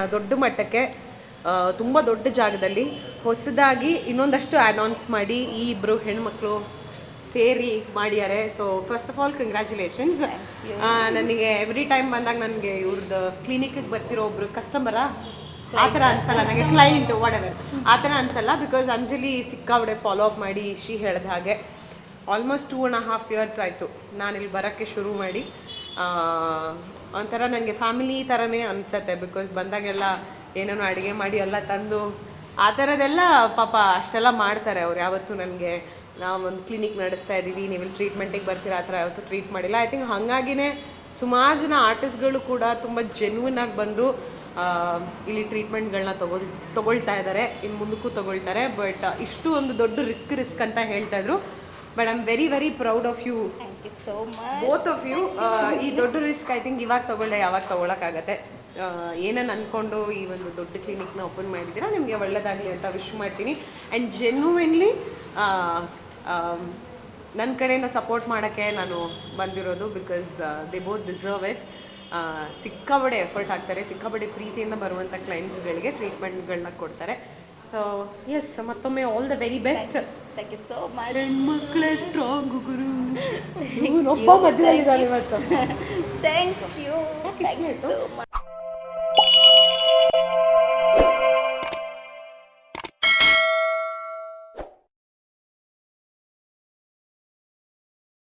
ದೊಡ್ಡ ಮಟ್ಟಕ್ಕೆ ತುಂಬ ದೊಡ್ಡ ಜಾಗದಲ್ಲಿ ಹೊಸದಾಗಿ ಇನ್ನೊಂದಷ್ಟು ಅನೌನ್ಸ್ ಮಾಡಿ ಈ ಇಬ್ಬರು ಹೆಣ್ಮಕ್ಳು ಸೇರಿ ಮಾಡ್ಯಾರೆ. So first of all congratulations. ನನಗೆ ಎವ್ರಿ ಟೈಮ್ ಬಂದಾಗ ನನಗೆ ಇವ್ರದ್ದು ಕ್ಲಿನಿಕ್ಗೆ ಬರ್ತಿರೋ ಒಬ್ರು ಕಸ್ಟಮರಾ ಆ ಥರ ಅನ್ಸಲ್ಲ, ನನಗೆ ಕ್ಲೈಂಟ್ ವಾಟ್ ಆ ಥರ ಅನ್ಸಲ್ಲ. ಬಿಕಾಸ್ ಅಂಜಲಿ ಸಿಕ್ಕಾಬಡೆ ಫಾಲೋ ಅಪ್ ಮಾಡಿ ಶಿ ಹೇಳ್ದ ಹಾಗೆ ಆಲ್ಮೋಸ್ಟ್ 2.5 years ಆಯಿತು ನಾನು ಇಲ್ಲಿ ಬರೋಕ್ಕೆ ಶುರು ಮಾಡಿ. ಒಂಥರ ನನಗೆ ಫ್ಯಾಮಿಲಿ ಥರನೇ ಅನಿಸತ್ತೆ. ಬಿಕಾಸ್ ಬಂದಾಗೆಲ್ಲ ಏನೇನೋ ಅಡುಗೆ ಮಾಡಿ ಎಲ್ಲ ತಂದು ಆ ಥರದ್ದೆಲ್ಲ ಪಾಪ ಅಷ್ಟೆಲ್ಲ ಮಾಡ್ತಾರೆ ಅವ್ರು. ಯಾವತ್ತೂ ನನಗೆ ನಾವು ಒಂದು ಕ್ಲಿನಿಕ್ ನಡೆಸ್ತಾ ಇದ್ದೀವಿ, ನೀವು ಇಲ್ಲಿ ಟ್ರೀಟ್ಮೆಂಟಿಗೆ ಬರ್ತೀರಾ ಆ ಥರ ಯಾವತ್ತೂ ಟ್ರೀಟ್ ಮಾಡಿಲ್ಲ. ಐ ಥಿಂಕ್ ಹಾಗಾಗಿನೇ ಸುಮಾರು ಜನ ಆರ್ಟಿಸ್ಟ್ಗಳು ಕೂಡ ತುಂಬ ಜೆನ್ಯೂನ್ ಆಗಿ ಬಂದು ಇಲ್ಲಿ ಟ್ರೀಟ್ಮೆಂಟ್ಗಳನ್ನ ತೊಗೊಳ್ತಾ ಇದ್ದಾರೆ, ಇನ್ನು ಮುಂದಕ್ಕೂ ತೊಗೊಳ್ತಾರೆ. ಬಟ್ ಇಷ್ಟು ಒಂದು ದೊಡ್ಡ ರಿಸ್ಕ್ ಅಂತ ಹೇಳ್ತಾ ಇದ್ರು. But I am very very proud of you, so much both of you. ಈ ದೊಡ್ಡ ರಿಸ್ಕ್ ಐ ಥಿಂಕ್ ಇವಾಗ ತೊಗೊಳ್ಳೆ ಯಾವಾಗ ತೊಗೊಳಕ್ಕಾಗತ್ತೆ. ಏನನ್ನು ಅಂದ್ಕೊಂಡು ಈ ಒಂದು ದೊಡ್ಡ ಕ್ಲಿನಿಕ್ನ ಓಪನ್ ಮಾಡಿದ್ದೀರಾ, ನಿಮಗೆ ಒಳ್ಳೆಯದಾಗಲಿ ಅಂತ ವಿಶ್ ಮಾಡ್ತೀನಿ. ಆ್ಯಂಡ್ ಜೆನ್ಯೂನ್ಲಿ ನನ್ನ ಕಡೆಯಿಂದ ಸಪೋರ್ಟ್ ಮಾಡೋಕ್ಕೆ ನಾನು ಬಂದಿರೋದು. Because they both deserve it. ಸಿಕ್ಕಾಬಡೆ ಎಫರ್ಟ್ ಹಾಕ್ತಾರೆ, ಸಿಕ್ಕಾಬಡೆ ಪ್ರೀತಿಯಿಂದ ಬರುವಂಥ ಕ್ಲೈಂಟ್ಸ್ಗಳಿಗೆ ಟ್ರೀಟ್ಮೆಂಟ್ಗಳನ್ನ ಕೊಡ್ತಾರೆ. ಸೊ ಎಸ್, ಮತ್ತೊಮ್ಮೆ all the very best. Thank you so much. ಹೆಣ್ಮಕ್ಳೇ ಸ್ಟ್ರಾಂಗ್ ಗುರು. ಒಬ್ಬ ಮದುವೆ ಇದ್ದಾರೆ ಇವತ್ತು. Thank you so much.